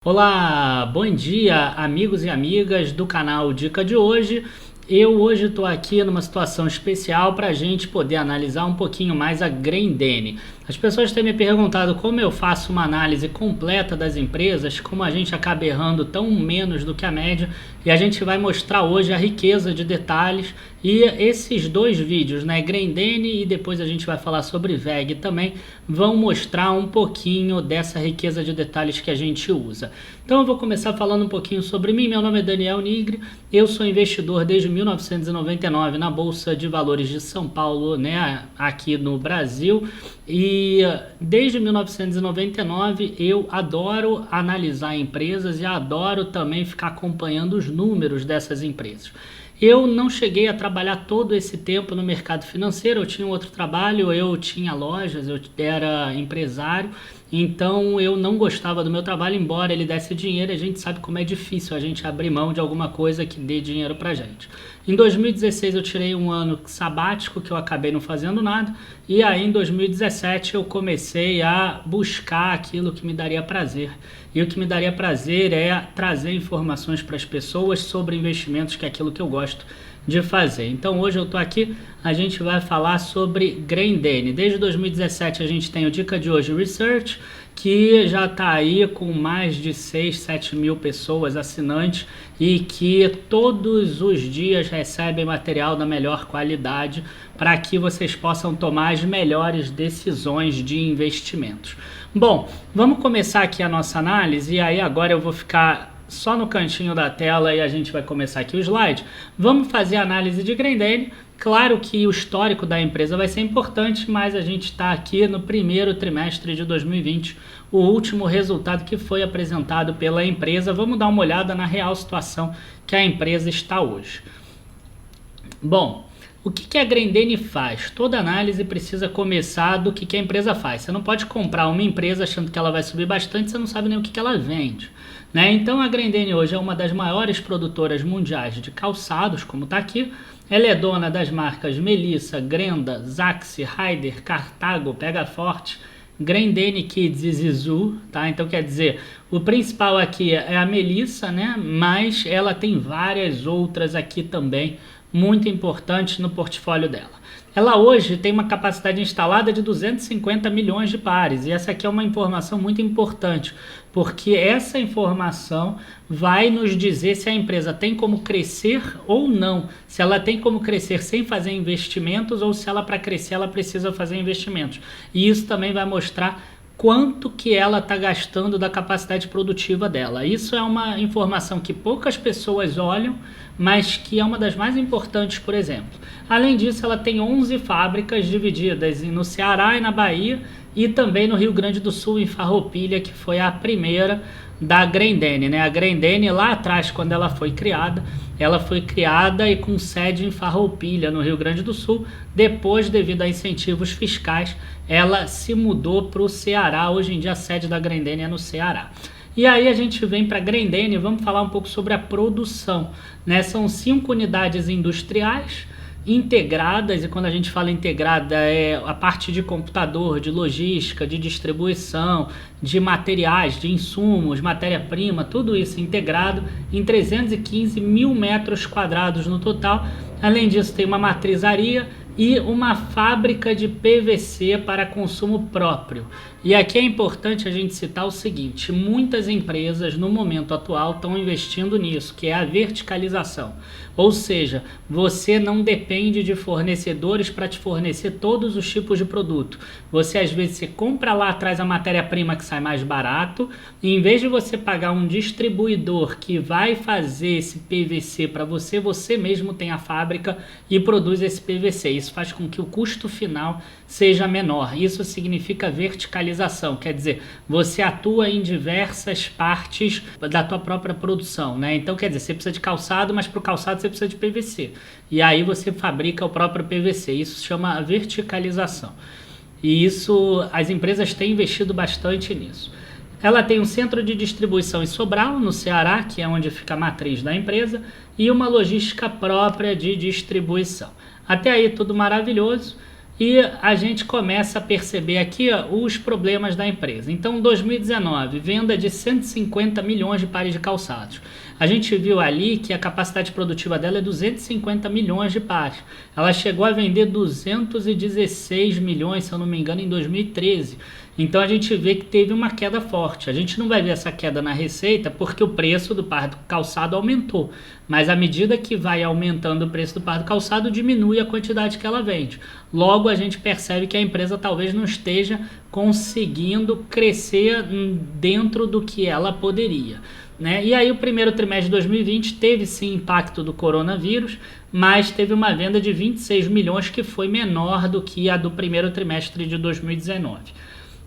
Olá, bom dia amigos e amigas do canal Dica de Hoje. Eu hoje estou aqui numa situação especial para a gente poder analisar um pouquinho mais a Grendene. As pessoas têm me perguntado como eu faço uma análise completa das empresas, como a gente acaba errando tão menos do que a média, e a gente vai mostrar hoje a riqueza de detalhes e esses dois vídeos, né, Grendene e depois a gente vai falar sobre VEG também, vão mostrar um pouquinho dessa riqueza de detalhes que a gente usa. Então eu vou começar falando um pouquinho sobre mim. Meu nome é Daniel Nigri, eu sou investidor desde 1999 na Bolsa de Valores de São Paulo, né, aqui no Brasil, e desde 1999 eu adoro analisar empresas e adoro também ficar acompanhando os números dessas empresas. Eu não cheguei a trabalhar todo esse tempo no mercado financeiro, eu tinha um outro trabalho, eu tinha lojas, eu era empresário, então eu não gostava do meu trabalho, embora ele desse dinheiro. A gente sabe como é difícil a gente abrir mão de alguma coisa que dê dinheiro pra gente. Em 2016 eu tirei um ano sabático que eu acabei não fazendo nada, e aí em 2017 eu comecei a buscar aquilo que me daria prazer. E o que me daria prazer é trazer informações para as pessoas sobre investimentos, que é aquilo que eu gosto de fazer. Então hoje eu estou aqui, a gente vai falar sobre Grendene. Desde 2017 a gente tem o Dica de Hoje Research, que já está aí com mais de 6, 7 mil pessoas assinantes e que todos os dias recebem material da melhor qualidade para que vocês possam tomar as melhores decisões de investimentos. Bom, vamos começar aqui a nossa análise, e aí agora eu vou ficar só no cantinho da tela e a gente vai começar aqui o slide. Vamos fazer a análise de Grendene. Claro que o histórico da empresa vai ser importante, mas a gente está aqui no primeiro trimestre de 2020, o último resultado que foi apresentado pela empresa. Vamos dar uma olhada na real situação que a empresa está hoje. Bom, o que a Grendene faz? Toda análise precisa começar do que a empresa faz. Você não pode comprar uma empresa achando que ela vai subir bastante, você não sabe nem o que ela vende, né? Então a Grendene hoje é uma das maiores produtoras mundiais de calçados, como está aqui. Ela é dona das marcas Melissa, Grenda, Zaxi, Raider, Cartago, Pega Forte, Grendene Kids e Zizou, tá? Então quer dizer, o principal aqui é a Melissa, né? Mas ela tem várias outras aqui também, muito importante no portfólio dela. Ela hoje tem uma capacidade instalada de 250 milhões de pares, e essa aqui é uma informação muito importante, porque essa informação vai nos dizer se a empresa tem como crescer ou não, se ela tem como crescer sem fazer investimentos ou se ela, para crescer, ela precisa fazer investimentos. E isso também vai mostrar quanto que ela está gastando da capacidade produtiva dela. Isso é uma informação que poucas pessoas olham, mas que é uma das mais importantes, por exemplo. Além disso, ela tem 11 fábricas divididas no Ceará e na Bahia, e também no Rio Grande do Sul, em Farroupilha, que foi a primeira da Grendene, né? A Grendene, lá atrás, quando ela foi criada e com sede em Farroupilha, no Rio Grande do Sul. Depois, devido a incentivos fiscais, ela se mudou para o Ceará. Hoje em dia a sede da Grendene é no Ceará. E aí a gente vem para a Grendene e vamos falar um pouco sobre a produção, né? São 5 unidades industriais integradas, e quando a gente fala integrada é a parte de computador, de logística, de distribuição, de materiais, de insumos, matéria-prima, tudo isso integrado em 315 mil metros quadrados no total. Além disso, tem uma matrizaria e uma fábrica de PVC para consumo próprio. E aqui é importante a gente citar o seguinte: muitas empresas no momento atual estão investindo nisso, que é a verticalização. Ou seja, você não depende de fornecedores para te fornecer todos os tipos de produto. Você às vezes você compra lá atrás a matéria-prima que sai mais barato, e em vez de você pagar um distribuidor que vai fazer esse PVC para você, você mesmo tem a fábrica e produz esse PVC. Isso faz com que o custo final seja menor. Isso significa verticalização, quer dizer, você atua em diversas partes da tua própria produção, né? Então, quer dizer, você precisa de calçado, mas para o calçado você precisa de PVC. E aí você fabrica o próprio PVC. Isso se chama verticalização. E isso, as empresas têm investido bastante nisso. Ela tem um centro de distribuição em Sobral, no Ceará, que é onde fica a matriz da empresa, e uma logística própria de distribuição. Até aí tudo maravilhoso. e a gente começa a perceber aqui os problemas da empresa. Então, 2019, venda de 150 milhões de pares de calçados. A gente viu ali que a capacidade produtiva dela é 250 milhões de pares. Ela chegou a vender 216 milhões, se eu não me engano, em 2013. Então a gente vê que teve uma queda forte. A gente não vai ver essa queda na receita porque o preço do par do calçado aumentou. Mas à medida que vai aumentando o preço do par do calçado, diminui a quantidade que ela vende. Logo a gente percebe que a empresa talvez não esteja conseguindo crescer dentro do que ela poderia. Né? E aí o primeiro trimestre de 2020 teve sim impacto do coronavírus, mas teve uma venda de 26 milhões que foi menor do que a do primeiro trimestre de 2019.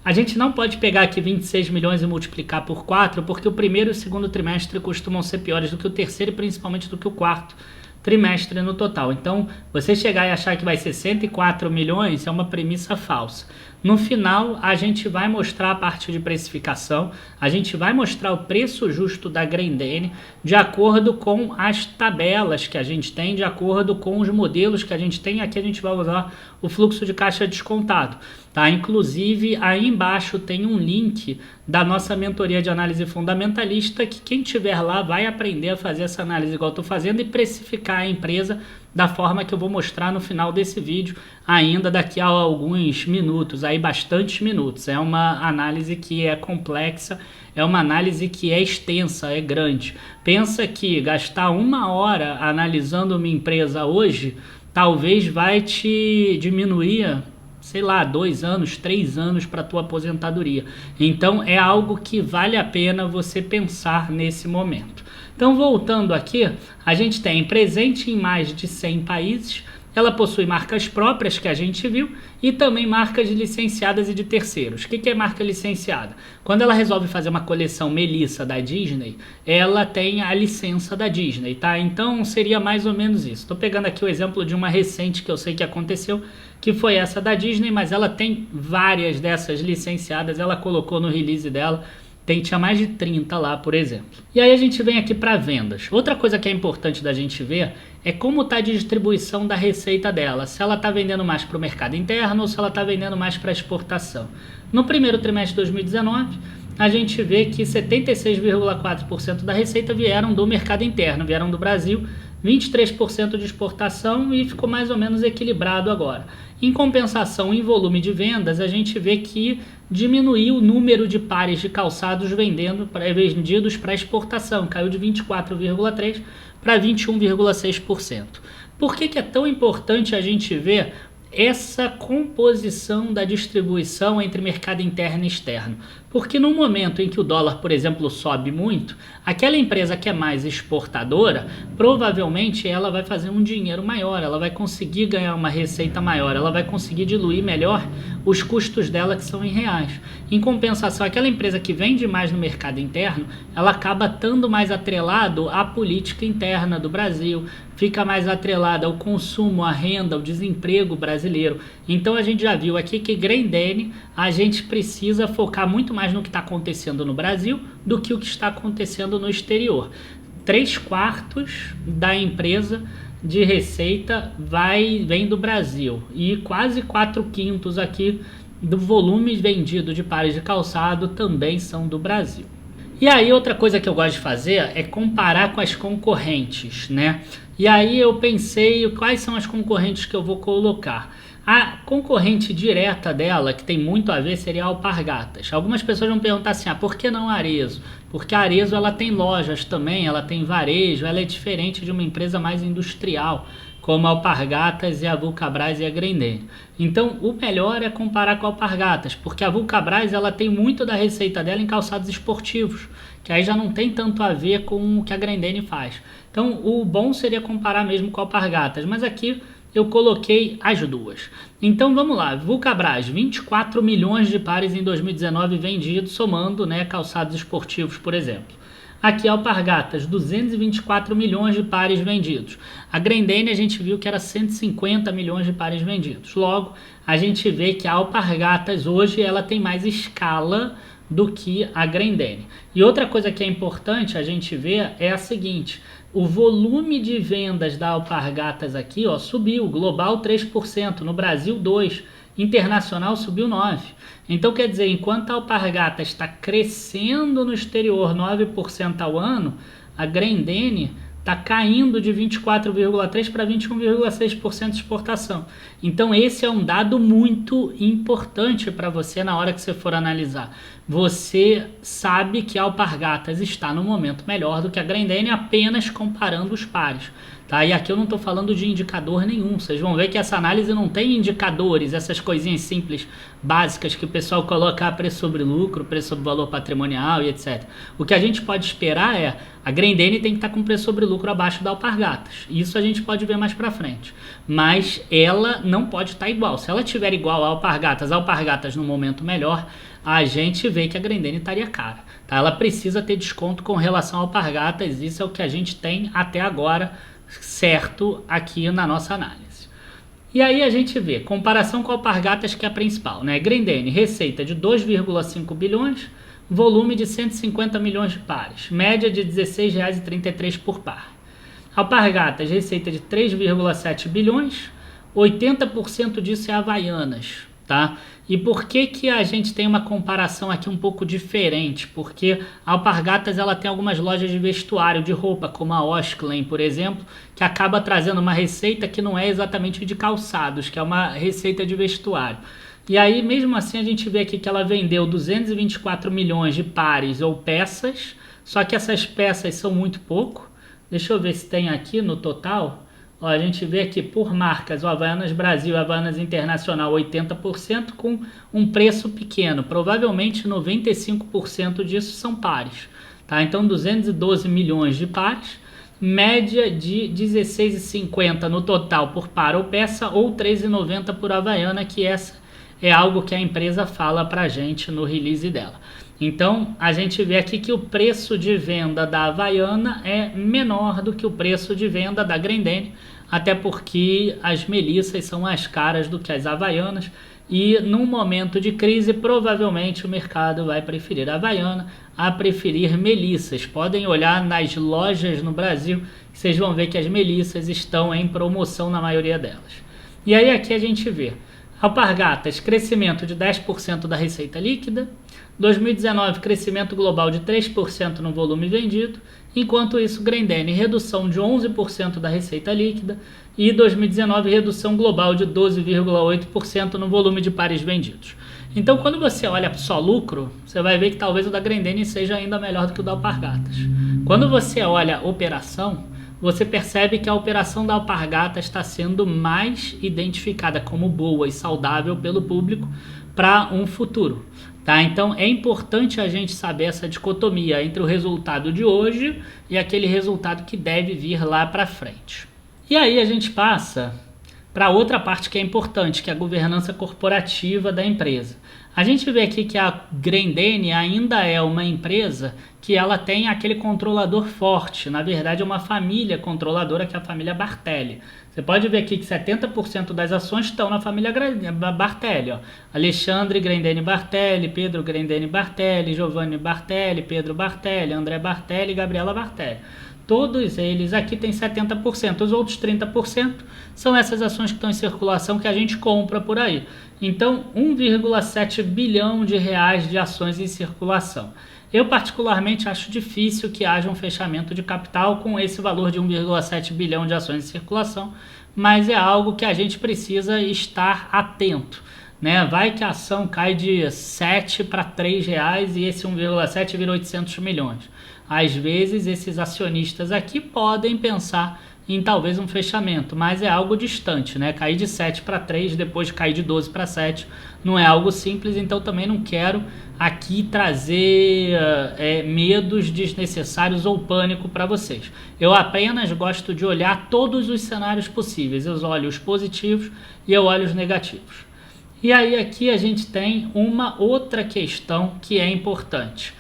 A gente não pode pegar aqui 26 milhões e multiplicar por 4, porque o primeiro e o segundo trimestre costumam ser piores do que o terceiro e principalmente do que o quarto trimestre no total. Então, você chegar e achar que vai ser 104 milhões é uma premissa falsa. No final, a gente vai mostrar a parte de precificação, a gente vai mostrar o preço justo da Grendene de acordo com as tabelas que a gente tem, de acordo com os modelos que a gente tem. Aqui a gente vai usar o fluxo de caixa descontado. Tá? Inclusive, aí embaixo tem um link da nossa mentoria de análise fundamentalista que quem tiver lá vai aprender a fazer essa análise igual eu estou fazendo e precificar a empresa da forma que eu vou mostrar no final desse vídeo, ainda daqui a alguns minutos, aí bastantes minutos. É uma análise que é complexa, é uma análise que é extensa, é grande. Pensa que gastar 1 hora analisando uma empresa hoje, talvez vai te diminuir, sei lá, 2 anos, 3 anos para a tua aposentadoria. Então é algo que vale a pena você pensar nesse momento. Então, voltando aqui, a gente tem presente em mais de 100 países, ela possui marcas próprias, que a gente viu, e também marcas licenciadas e de terceiros. O que é marca licenciada? Quando ela resolve fazer uma coleção Melissa da Disney, ela tem a licença da Disney, tá? Então, seria mais ou menos isso. Estou pegando aqui o exemplo de uma recente que eu sei que aconteceu, que foi essa da Disney, mas ela tem várias dessas licenciadas, ela colocou no release dela, tinha mais de 30 lá, por exemplo. E aí a gente vem aqui para vendas. Outra coisa que é importante da gente ver é como está a distribuição da receita dela. Se ela está vendendo mais para o mercado interno ou se ela está vendendo mais para exportação. No primeiro trimestre de 2019, a gente vê que 76,4% da receita vieram do mercado interno, vieram do Brasil, 23% de exportação e ficou mais ou menos equilibrado agora. Em compensação, em volume de vendas, a gente vê que diminuiu o número de pares de calçados vendidos para exportação, caiu de 24,3% para 21,6%. Por que é tão importante a gente ver essa composição da distribuição entre mercado interno e externo? Porque no momento em que o dólar, por exemplo, sobe muito, aquela empresa que é mais exportadora, provavelmente ela vai fazer um dinheiro maior, ela vai conseguir ganhar uma receita maior, ela vai conseguir diluir melhor os custos dela que são em reais. Em compensação, aquela empresa que vende mais no mercado interno, ela acaba estando mais atrelado à política interna do Brasil, fica mais atrelada ao consumo, à renda, ao desemprego brasileiro. Então a gente já viu aqui que Grendene, a gente precisa focar muito mais no que está acontecendo no Brasil do que o que está acontecendo no exterior. 3/4 da empresa de receita vem do Brasil e quase 4/5 aqui do volume vendido de pares de calçado também são do Brasil. E aí outra coisa que eu gosto de fazer é comparar com as concorrentes, né? E aí eu pensei quais são as concorrentes que eu vou colocar. A concorrente direta dela, que tem muito a ver, seria a Alpargatas. Algumas pessoas vão perguntar assim, por que não a Arezzo? Porque a Arezzo ela tem lojas também, ela tem varejo, ela é diferente de uma empresa mais industrial, como a Alpargatas e a Vulcabras e a Grendene. Então, o melhor é comparar com a Alpargatas, porque a Vulcabras ela tem muito da receita dela em calçados esportivos, que aí já não tem tanto a ver com o que a Grendene faz. Então, o bom seria comparar mesmo com a Alpargatas, mas aqui eu coloquei as duas. Então vamos lá, Vulcabras, 24 milhões de pares em 2019 vendidos, somando, né, calçados esportivos, por exemplo. Aqui Alpargatas, 224 milhões de pares vendidos. A Grendene a gente viu que era 150 milhões de pares vendidos. Logo, a gente vê que a Alpargatas hoje ela tem mais escala do que a Grendene. E outra coisa que é importante a gente ver é a seguinte: o volume de vendas da Alpargatas aqui, ó, subiu, global 3%, no Brasil 2%, internacional subiu 9%. Então quer dizer, enquanto a Alpargatas está crescendo no exterior 9% ao ano, a Grendene está caindo de 24,3% para 21,6% de exportação. Então esse é um dado muito importante para você na hora que você for analisar. Você sabe que a Alpargatas está no momento melhor do que a Grendene apenas comparando os pares. Tá? E aqui eu não estou falando de indicador nenhum. Vocês vão ver que essa análise não tem indicadores, essas coisinhas simples, básicas que o pessoal coloca preço sobre lucro, preço sobre valor patrimonial e etc. O que a gente pode esperar é a Grendene tem que estar com preço sobre lucro abaixo da Alpargatas. Isso a gente pode ver mais para frente. Mas ela não pode estar igual. Se ela estiver igual a Alpargatas no momento melhor, a gente vê que a Grendene estaria cara. Tá? Ela precisa ter desconto com relação a Alpargatas. Isso é o que a gente tem até agora certo aqui na nossa análise. E aí a gente vê, comparação com a Alpargatas, que é a principal, né? Grendene, receita de 2,5 bilhões, volume de 150 milhões de pares, média de R$ 16,33 por par. Alpargatas, receita de 3,7 bilhões, 80% disso é Havaianas, tá? E por que a gente tem uma comparação aqui um pouco diferente? Porque a Alpargatas ela tem algumas lojas de vestuário, de roupa, como a Osklen, por exemplo, que acaba trazendo uma receita que não é exatamente de calçados, que é uma receita de vestuário. E aí, mesmo assim, a gente vê aqui que ela vendeu 224 milhões de pares ou peças, só que essas peças são muito pouco. Deixa eu ver se tem aqui no total. Ó, a gente vê aqui por marcas, o Havaianas Brasil, Havaianas Internacional 80% com um preço pequeno. Provavelmente 95% disso são pares. Tá? Então 212 milhões de pares, média de 16,50 no total por par ou peça ou 3,90 por Havaiana, que essa é algo que a empresa fala pra gente no release dela. Então, a gente vê aqui que o preço de venda da Havaiana é menor do que o preço de venda da Grendene, até porque as melissas são mais caras do que as Havaianas e num momento de crise, provavelmente o mercado vai preferir a Havaiana a preferir melissas. Podem olhar nas lojas no Brasil, que vocês vão ver que as melissas estão em promoção na maioria delas. E aí aqui a gente vê Alpargatas, crescimento de 10% da receita líquida. 2019, crescimento global de 3% no volume vendido. Enquanto isso, Grendene, redução de 11% da receita líquida. E 2019, redução global de 12,8% no volume de pares vendidos. Então, quando você olha só lucro, você vai ver que talvez o da Grendene seja ainda melhor do que o da Alpargatas. Quando você olha operação, você percebe que a operação da Alpargatas está sendo mais identificada como boa e saudável pelo público para um futuro. Tá? Então é importante a gente saber essa dicotomia entre o resultado de hoje e aquele resultado que deve vir lá para frente. E aí a gente passa para outra parte que é importante, que é a governança corporativa da empresa. A gente vê aqui que a Grendene ainda é uma empresa que ela tem aquele controlador forte. Na verdade, é uma família controladora, que é a família Bartelli. Você pode ver aqui que 70% das ações estão na família Bartelli. Ó. Alexandre Grendene Bartelli, Pedro Grendene Bartelli, Giovanni Bartelli, Pedro Bartelli, André Bartelli e Gabriela Bartelli. Todos eles aqui têm 70%, os outros 30% são essas ações que estão em circulação que a gente compra por aí. Então, 1,7 bilhão de reais de ações em circulação. Eu particularmente acho difícil que haja um fechamento de capital com esse valor de 1,7 bilhão de ações em circulação, mas é algo que a gente precisa estar atento. Né? Vai que a ação cai de 7 para 3 reais e esse 1,7 vira 800 milhões. Às vezes esses acionistas aqui podem pensar em talvez um fechamento, mas é algo distante, né? Cair de 7 para 3, depois cair de 12 para 7, não é algo simples, então também não quero aqui trazer medos desnecessários ou pânico para vocês. Eu apenas gosto de olhar todos os cenários possíveis, eu olho os positivos e eu olho os negativos. E aí aqui a gente tem uma outra questão que é importante.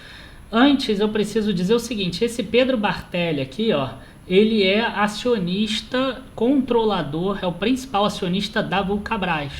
Antes eu preciso dizer o seguinte, esse Pedro Bartelli aqui, ó, ele é acionista controlador, é o principal acionista da Vulcabras,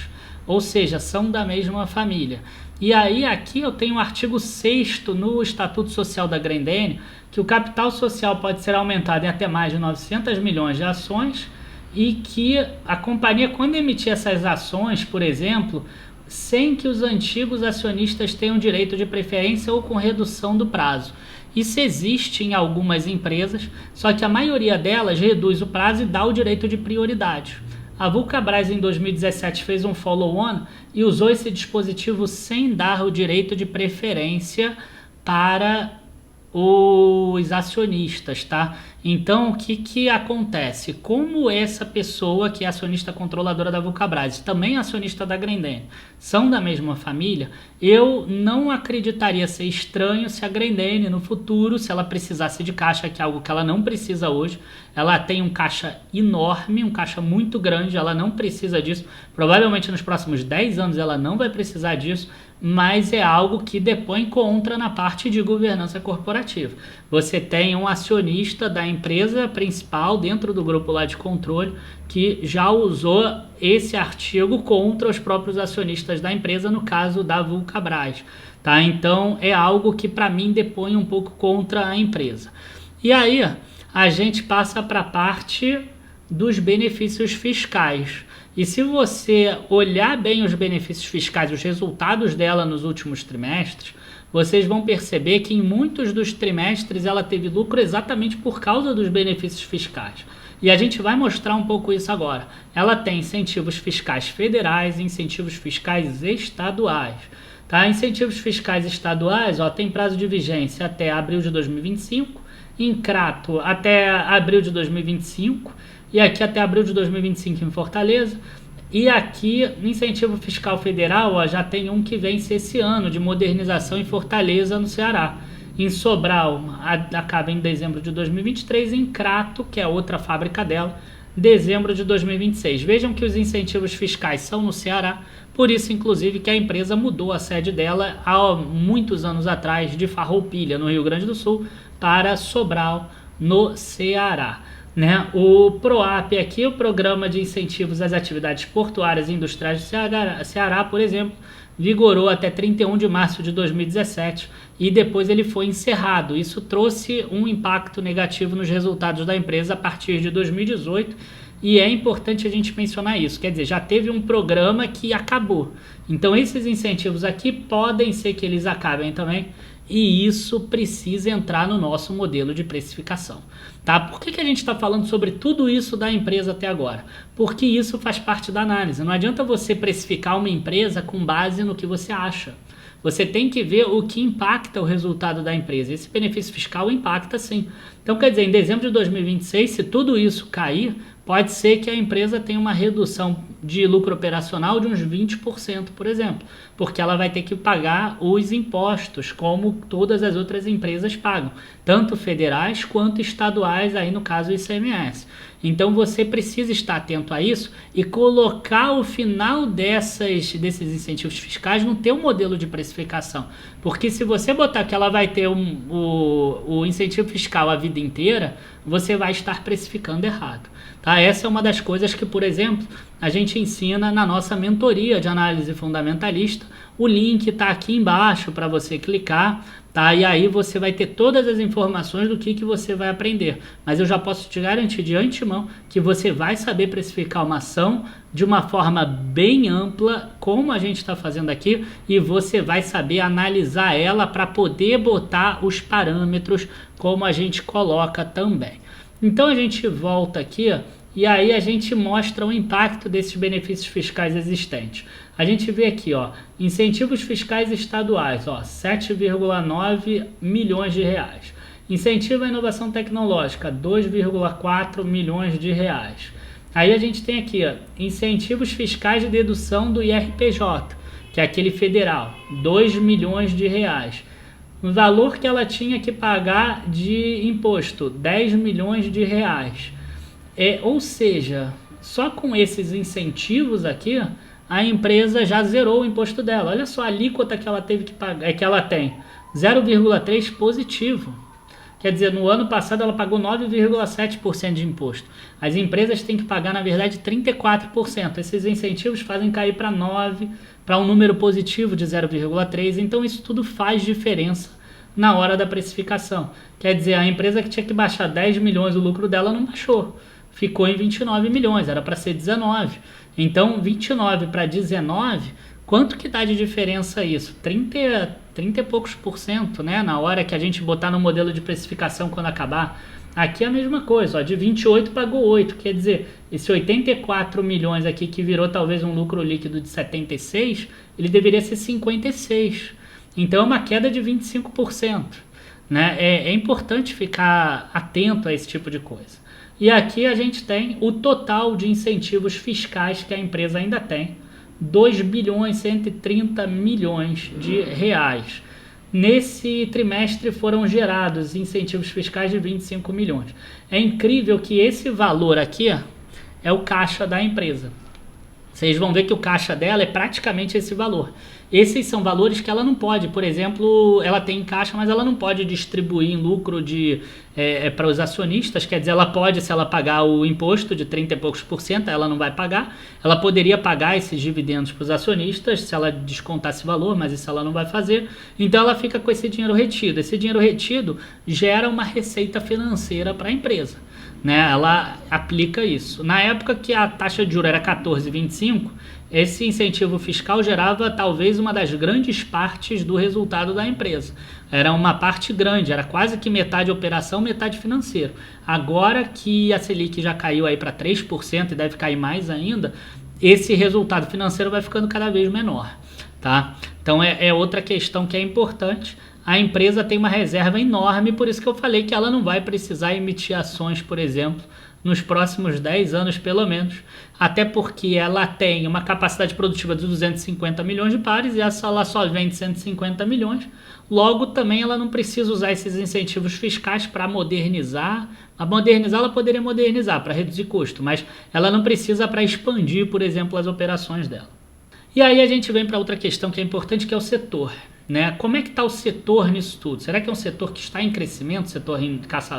ou seja, são da mesma família. E aí aqui eu tenho o artigo 6º no Estatuto Social da Grendene, que o capital social pode ser aumentado em até mais de 900 milhões de ações e que a companhia, quando emitir essas ações, por exemplo, sem que os antigos acionistas tenham direito de preferência ou com redução do prazo. Isso existe em algumas empresas, só que a maioria delas reduz o prazo e dá o direito de prioridade. A Vulcabras em 2017 fez um follow-on e usou esse dispositivo sem dar o direito de preferência para os acionistas, tá? Então, o que acontece? Como essa pessoa que é acionista controladora da Vulcabras, também acionista da Grendene, são da mesma família, eu não acreditaria ser estranho se a Grendene, no futuro, se ela precisasse de caixa, que é algo que ela não precisa hoje, ela tem um caixa enorme, um caixa muito grande, ela não precisa disso, provavelmente nos próximos 10 anos ela não vai precisar disso, mas é algo que depõe contra na parte de governança corporativa. Você tem um acionista da empresa principal dentro do grupo lá de controle que já usou esse artigo contra os próprios acionistas da empresa, no caso da Vulcabras, tá? Então é algo que para mim depõe um pouco contra a empresa. E aí a gente passa para a parte dos benefícios fiscais. E se você olhar bem os benefícios fiscais, os resultados dela nos últimos trimestres, vocês vão perceber que em muitos dos trimestres ela teve lucro exatamente por causa dos benefícios fiscais. E a gente vai mostrar um pouco isso agora. Ela tem incentivos fiscais federais e incentivos fiscais estaduais. Tá? Incentivos fiscais estaduais, tem prazo de vigência até abril de 2025, Incrato até abril de 2025, e aqui até abril de 2025 em Fortaleza. E aqui, no incentivo fiscal federal, já tem um que vence esse ano, de modernização em Fortaleza, no Ceará. Em Sobral, acaba em dezembro de 2023, em Crato, que é outra fábrica dela, dezembro de 2026. Vejam que os incentivos fiscais são no Ceará, por isso, inclusive, que a empresa mudou a sede dela há muitos anos atrás, de Farroupilha, no Rio Grande do Sul, para Sobral, no Ceará. Né? O PROAP aqui, o Programa de Incentivos às Atividades Portuárias e Industriais do Ceará, por exemplo, vigorou até 31 de março de 2017 e depois ele foi encerrado. Isso trouxe um impacto negativo nos resultados da empresa a partir de 2018 e é importante a gente mencionar isso. Quer dizer, já teve um programa que acabou. Então esses incentivos aqui podem ser que eles acabem também, e isso precisa entrar no nosso modelo de precificação. Tá? Por que a gente está falando sobre tudo isso da empresa até agora? Porque isso faz parte da análise. Não adianta você precificar uma empresa com base no que você acha. Você tem que ver o que impacta o resultado da empresa. Esse benefício fiscal impacta sim. Então, quer dizer, em dezembro de 2026, se tudo isso cair, pode ser que a empresa tenha uma redução de lucro operacional de uns 20%, por exemplo, porque ela vai ter que pagar os impostos, como todas as outras empresas pagam, tanto federais quanto estaduais, aí no caso o ICMS. Então você precisa estar atento a isso e colocar o final desses incentivos fiscais no teu modelo de precificação, porque se você botar que ela vai ter o incentivo fiscal a vida inteira, você vai estar precificando errado. Tá? Essa é uma das coisas que, por exemplo, a gente ensina na nossa mentoria de análise fundamentalista. O link está aqui embaixo para você clicar, tá? E aí você vai ter todas as informações do que você vai aprender. Mas eu já posso te garantir de antemão que você vai saber precificar uma ação de uma forma bem ampla, como a gente está fazendo aqui, e você vai saber analisar ela para poder botar os parâmetros como a gente coloca também. Então a gente volta aqui e aí a gente mostra o impacto desses benefícios fiscais existentes. A gente vê aqui, incentivos fiscais estaduais, 7,9 milhões de reais. Incentivo à inovação tecnológica, 2,4 milhões de reais. Aí a gente tem aqui, incentivos fiscais de dedução do IRPJ, que é aquele federal, 2 milhões de reais. O valor que ela tinha que pagar de imposto, 10 milhões de reais. Ou seja, só com esses incentivos aqui, a empresa já zerou o imposto dela. Olha só a alíquota que ela teve que pagar, que ela tem, 0,3 positivo. Quer dizer, no ano passado ela pagou 9,7% de imposto. As empresas têm que pagar, na verdade, 34%. Esses incentivos fazem cair para 9%, para um número positivo de 0,3%. Então isso tudo faz diferença na hora da precificação. Quer dizer, a empresa que tinha que baixar 10 milhões o lucro dela não baixou. Ficou em 29 milhões, era para ser 19. Então, 29 para 19, quanto que dá de diferença isso? 30 e poucos por cento, né? Na hora que a gente botar no modelo de precificação quando acabar. Aqui é a mesma coisa, ó, de 28 pagou 8, quer dizer, esse 84 milhões aqui que virou talvez um lucro líquido de 76, ele deveria ser 56. Então é uma queda de 25%. Né? É importante ficar atento a esse tipo de coisa. E aqui a gente tem o total de incentivos fiscais que a empresa ainda tem, 2 bilhões 130 milhões de reais. Nesse trimestre foram gerados incentivos fiscais de 25 milhões. É incrível que esse valor aqui é o caixa da empresa. Vocês vão ver que o caixa dela é praticamente esse valor. Esses são valores que ela não pode, por exemplo, ela tem em caixa, mas ela não pode distribuir em lucro para os acionistas. Quer dizer, ela pode, se ela pagar o imposto de 30 e poucos por cento, ela não vai pagar. Ela poderia pagar esses dividendos para os acionistas se ela descontar esse valor, mas isso ela não vai fazer. Então ela fica com esse dinheiro retido. Esse dinheiro retido gera uma receita financeira para a empresa. Né? Ela aplica isso. Na época que a taxa de juros era 14,25, esse incentivo fiscal gerava talvez uma das grandes partes do resultado da empresa. Era uma parte grande, era quase que metade operação, metade financeiro. Agora que a Selic já caiu aí para 3% e deve cair mais ainda, esse resultado financeiro vai ficando cada vez menor. Tá? Então é outra questão que é importante. A empresa tem uma reserva enorme, por isso que eu falei que ela não vai precisar emitir ações, por exemplo, nos próximos 10 anos pelo menos, até porque ela tem uma capacidade produtiva de 250 milhões de pares e ela só vende 150 milhões, logo também ela não precisa usar esses incentivos fiscais para modernizar. A modernizar ela poderia modernizar para reduzir custo, mas ela não precisa para expandir, por exemplo, as operações dela. E aí a gente vem para outra questão que é importante, que é o setor. Né? Como é que está o setor nisso tudo? Será que é um setor que está em crescimento, setor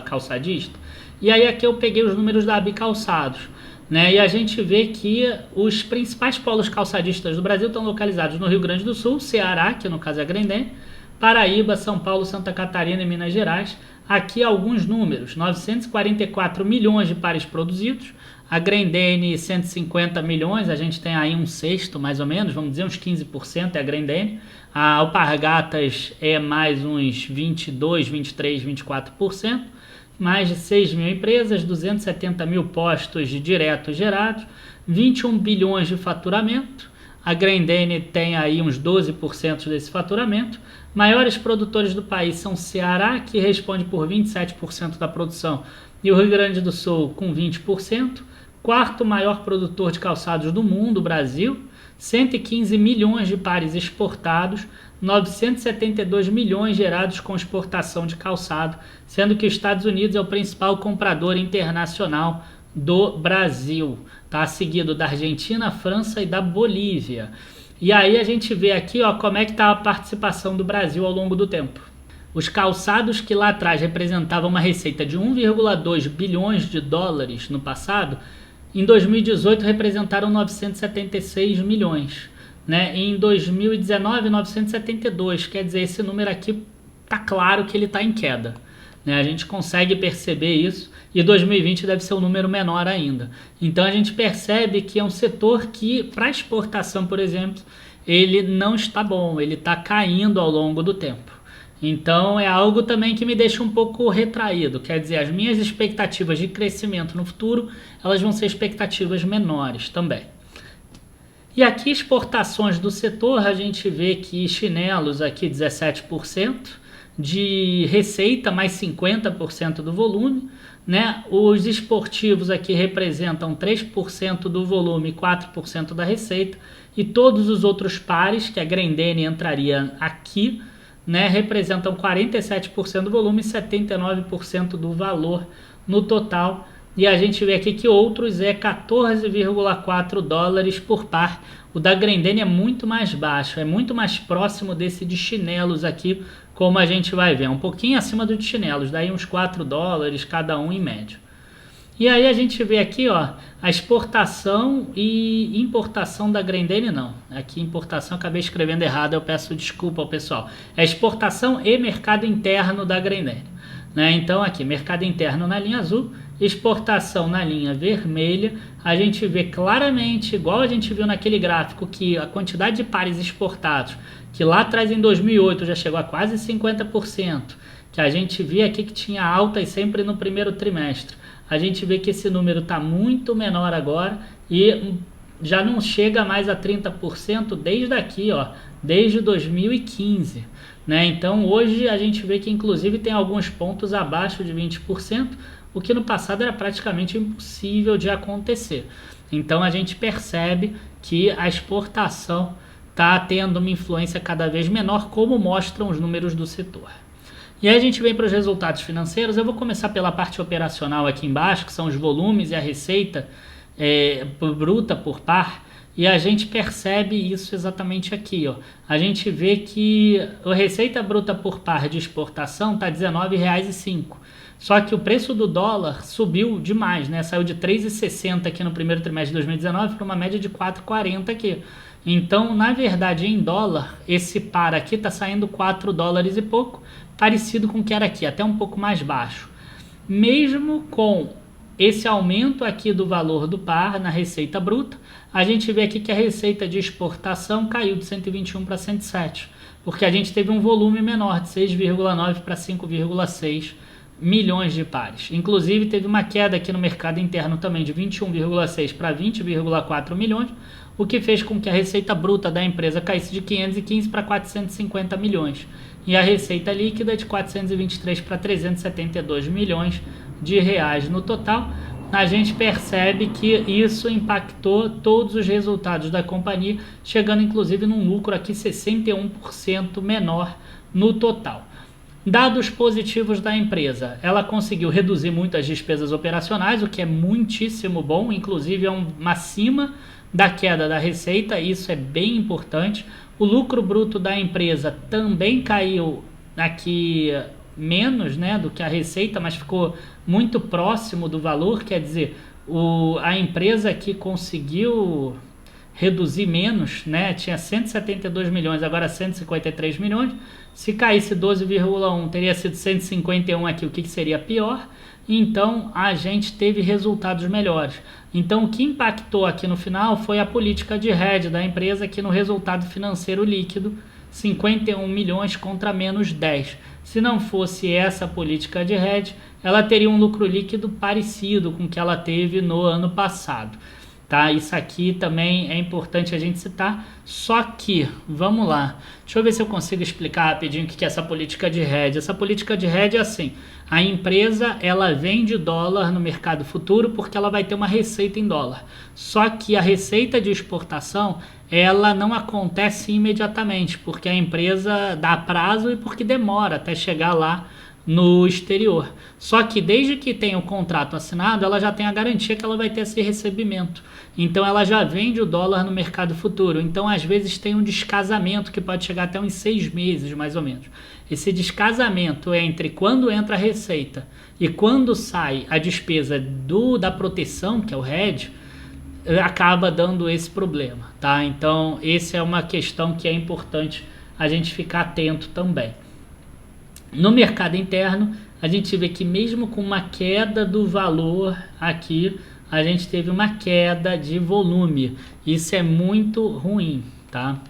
calçadista? E aí aqui eu peguei os números da Abicalçados, né? E a gente vê que os principais polos calçadistas do Brasil estão localizados no Rio Grande do Sul, Ceará, que no caso é a Grendene, Paraíba, São Paulo, Santa Catarina e Minas Gerais. Aqui alguns números: 944 milhões de pares produzidos, a Grendene 150 milhões, a gente tem aí um sexto mais ou menos, vamos dizer uns 15% é a Grendene. A Alpargatas é mais uns 22, 23, 24%. Mais de 6 mil empresas, 270 mil postos diretos gerados, 21 bilhões de faturamento. A Grendene tem aí uns 12% desse faturamento. Maiores produtores do país são Ceará, que responde por 27% da produção, e o Rio Grande do Sul com 20%. Quarto maior produtor de calçados do mundo, o Brasil, 115 milhões de pares exportados, 972 milhões gerados com exportação de calçado, sendo que os Estados Unidos é o principal comprador internacional do Brasil, tá? Seguido da Argentina, França e da Bolívia. E aí a gente vê aqui, ó, como é que está a participação do Brasil ao longo do tempo. Os calçados que lá atrás representavam uma receita de 1,2 bilhões de dólares no passado, em 2018 representaram 976 milhões. Né? Em 2019, 972, quer dizer, esse número aqui está claro que ele está em queda. Né? A gente consegue perceber isso, e 2020 deve ser um número menor ainda. Então a gente percebe que é um setor que, para exportação, por exemplo, ele não está bom, ele está caindo ao longo do tempo. Então é algo também que me deixa um pouco retraído, quer dizer, as minhas expectativas de crescimento no futuro, elas vão ser expectativas menores também. E aqui exportações do setor, a gente vê que chinelos aqui 17%, de receita mais 50% do volume, né? Os esportivos aqui representam 3% do volume e 4% da receita, e todos os outros pares, que a Grendene entraria aqui, né, representam 47% do volume e 79% do valor no total. E a gente vê aqui que outros é 14,4 dólares por par. O da Grendene é muito mais baixo, é muito mais próximo desse de chinelos aqui como a gente vai ver, um pouquinho acima do de chinelos, daí uns 4 dólares cada um em média. E aí a gente vê aqui, ó, a exportação e importação da Grendene, não. Aqui importação, acabei escrevendo errado, eu peço desculpa ao pessoal. É exportação e mercado interno da Grendene, né? Então aqui, mercado interno na linha azul, exportação na linha vermelha. A gente vê claramente, igual a gente viu naquele gráfico, que a quantidade de pares exportados, que lá atrás em 2008 já chegou a quase 50%, que a gente vê aqui que tinha altas sempre no primeiro trimestre. A gente vê que esse número está muito menor agora e já não chega mais a 30% desde aqui, ó, desde 2015. Né? Então hoje a gente vê que inclusive tem alguns pontos abaixo de 20%, o que no passado era praticamente impossível de acontecer. Então a gente percebe que a exportação está tendo uma influência cada vez menor, como mostram os números do setor. E aí a gente vem para os resultados financeiros. Eu vou começar pela parte operacional aqui embaixo, que são os volumes e a receita bruta por par. E a gente percebe isso exatamente aqui, ó. A gente vê que a receita bruta por par de exportação está R$19,05. Só que o preço do dólar subiu demais, né? Saiu de 3,60 aqui no primeiro trimestre de 2019 para uma média de 4,40 aqui. Então, na verdade, em dólar, esse par aqui está saindo 4 dólares e pouco, parecido com o que era aqui, até um pouco mais baixo. Mesmo com esse aumento aqui do valor do par na receita bruta, a gente vê aqui que a receita de exportação caiu de 121 para 107, porque a gente teve um volume menor de 6,9 para 5,6 milhões de pares. Inclusive teve uma queda aqui no mercado interno também de 21,6 para 20,4 milhões, o que fez com que a receita bruta da empresa caísse de 515 para 450 milhões e a receita líquida de 423 para 372 milhões de reais no total. A gente percebe que isso impactou todos os resultados da companhia, chegando inclusive num lucro aqui 61% menor no total. Dados positivos da empresa, ela conseguiu reduzir muito as despesas operacionais, o que é muitíssimo bom, inclusive é uma acima da queda da receita, isso é bem importante. O lucro bruto da empresa também caiu aqui menos, né, do que a receita, mas ficou muito próximo do valor, quer dizer, a empresa aqui conseguiu reduzir menos, né? Tinha 172 milhões, agora 153 milhões. Se caísse 12,1, teria sido 151 aqui, o que seria pior. Então, a gente teve resultados melhores. Então, o que impactou aqui no final foi a política de hedge da empresa aqui no resultado financeiro líquido, 51 milhões contra menos 10. Se não fosse essa política de hedge, ela teria um lucro líquido parecido com o que ela teve no ano passado. Tá? Isso aqui também é importante a gente citar, só que, vamos lá, deixa eu ver se eu consigo explicar rapidinho o que é essa política de hedge. Essa política de hedge é assim, a empresa ela vende dólar no mercado futuro porque ela vai ter uma receita em dólar, só que a receita de exportação ela não acontece imediatamente, porque a empresa dá prazo e porque demora até chegar lá no exterior. Só que desde que tem o contrato assinado, ela já tem a garantia que ela vai ter esse recebimento. Então ela já vende o dólar no mercado futuro. Então às vezes tem um descasamento que pode chegar até uns 6 meses mais ou menos. Esse descasamento é entre quando entra a receita e quando sai a despesa da proteção, que é o hedge, acaba dando esse problema, tá? Então essa é uma questão que é importante a gente ficar atento também. No mercado interno, a gente vê que mesmo com uma queda do valor aqui, a gente teve uma queda de volume. Isso é muito ruim, tá?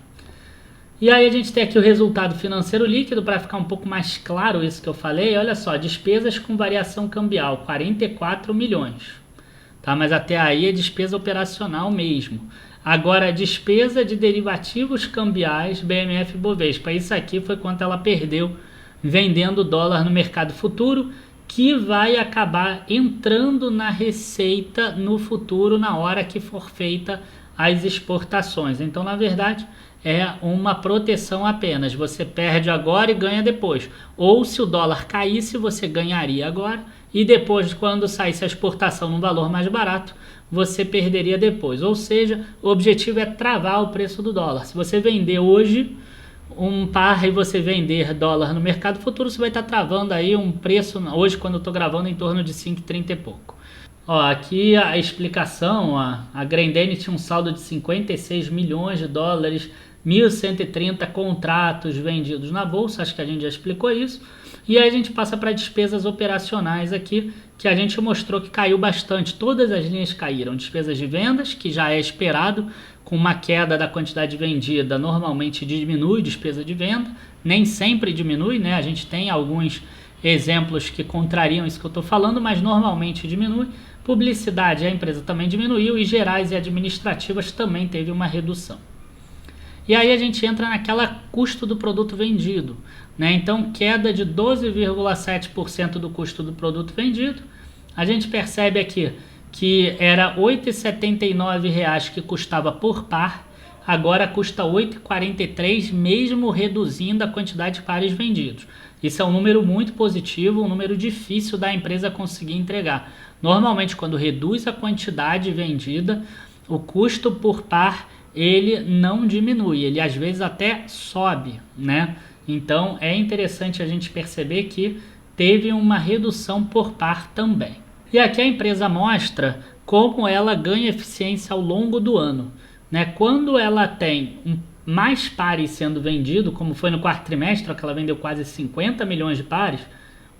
E aí a gente tem aqui o resultado financeiro líquido, para ficar um pouco mais claro isso que eu falei. Olha só, despesas com variação cambial, 44 milhões. Tá? Mas até aí é despesa operacional mesmo. Agora, a despesa de derivativos cambiais, BMF Bovespa. Isso aqui foi quanto ela perdeu vendendo dólar no mercado futuro, que vai acabar entrando na receita no futuro, na hora que for feita as exportações. Então, na verdade, é uma proteção apenas. Você perde agora e ganha depois. Ou se o dólar caísse, você ganharia agora, e depois, quando saísse a exportação num valor mais barato, você perderia depois. Ou seja, o objetivo é travar o preço do dólar. Se você vender hoje, um par e você vender dólar no mercado futuro, você vai estar travando aí um preço, hoje quando eu estou gravando, em torno de 5,30 e pouco. Ó, aqui a explicação, ó, a Grendene tinha um saldo de 56 milhões de dólares, 1.130 contratos vendidos na bolsa, acho que a gente já explicou isso. E aí a gente passa para despesas operacionais aqui, que a gente mostrou que caiu bastante, todas as linhas caíram. Despesas de vendas, que já é esperado, com uma queda da quantidade vendida, normalmente diminui despesa de venda, nem sempre diminui, né? A gente tem alguns exemplos que contrariam isso que eu estou falando, mas normalmente diminui. Publicidade, a empresa também diminuiu, e gerais e administrativas também teve uma redução. E aí a gente entra naquela custo do produto vendido, né? Então, queda de 12,7% do custo do produto vendido. A gente percebe aqui que era R$ 8,79 que custava por par, agora custa R$ 8,43, mesmo reduzindo a quantidade de pares vendidos. Isso é um número muito positivo, um número difícil da empresa conseguir entregar. Normalmente, quando reduz a quantidade vendida, o custo por par ele não diminui, ele às vezes até sobe, né? Então é interessante a gente perceber que teve uma redução por par também. E aqui a empresa mostra como ela ganha eficiência ao longo do ano, né? Quando ela tem mais pares sendo vendido, como foi no quarto trimestre, que ela vendeu quase 50 milhões de pares,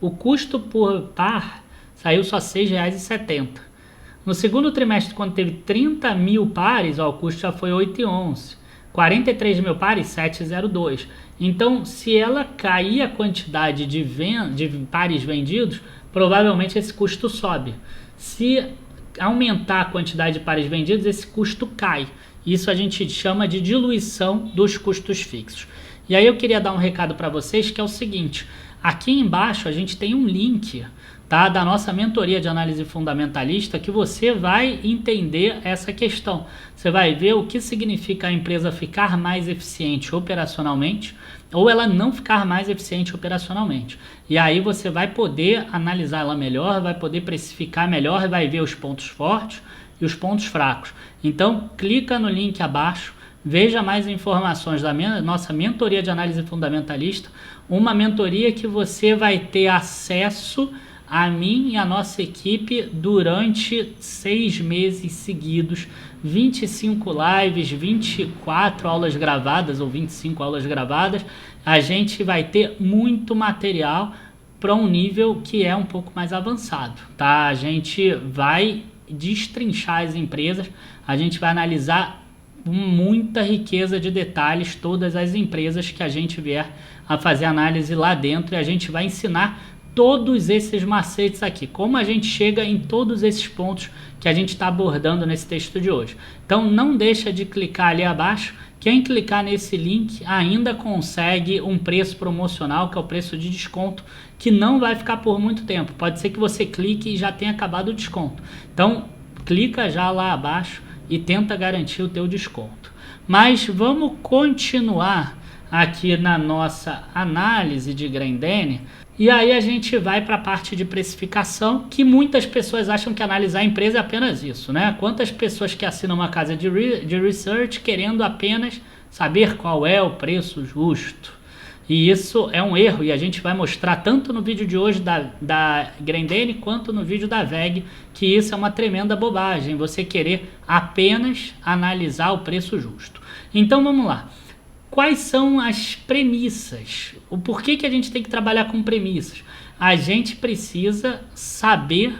o custo por par saiu só R$ 6,70. No segundo trimestre, quando teve 30 mil pares, ó, o custo já foi 8,11. 43 mil pares, 7,02. Então, se ela cair a quantidade de pares vendidos, provavelmente esse custo sobe. Se aumentar a quantidade de pares vendidos, esse custo cai. Isso a gente chama de diluição dos custos fixos. E aí eu queria dar um recado para vocês, que é o seguinte: aqui embaixo a gente tem um link, tá, da nossa mentoria de análise fundamentalista, que você vai entender essa questão. Você vai ver o que significa a empresa ficar mais eficiente operacionalmente ou ela não ficar mais eficiente operacionalmente. E aí você vai poder analisar ela melhor, vai poder precificar melhor, vai ver os pontos fortes e os pontos fracos. Então, clica no link abaixo, veja mais informações da nossa mentoria de análise fundamentalista, uma mentoria que você vai ter acesso a mim e a nossa equipe durante 6 meses seguidos, 25 lives, 24 aulas gravadas ou 25 aulas gravadas. A gente vai ter muito material para um nível que é um pouco mais avançado, tá? A gente vai destrinchar as empresas, a gente vai analisar com muita riqueza de detalhes todas as empresas que a gente vier a fazer análise lá dentro, e a gente vai ensinar todos esses macetes aqui, como a gente chega em todos esses pontos que a gente está abordando nesse texto de hoje. Então não deixa de clicar ali abaixo. Quem clicar nesse link ainda consegue um preço promocional, que é o preço de desconto, que não vai ficar por muito tempo. Pode ser que você clique e já tenha acabado o desconto. Então clica já lá abaixo e tenta garantir o teu desconto. Mas vamos continuar aqui na nossa análise de Grendene. E aí a gente vai para a parte de precificação, que muitas pessoas acham que analisar a empresa é apenas isso, né? Quantas pessoas que assinam uma casa de research querendo apenas saber qual é o preço justo. E isso é um erro, e a gente vai mostrar tanto no vídeo de hoje da Grendene quanto no vídeo da VEG, que isso é uma tremenda bobagem, você querer apenas analisar o preço justo. Então vamos lá. Quais são as premissas? O porquê que a gente tem que trabalhar com premissas? A gente precisa saber,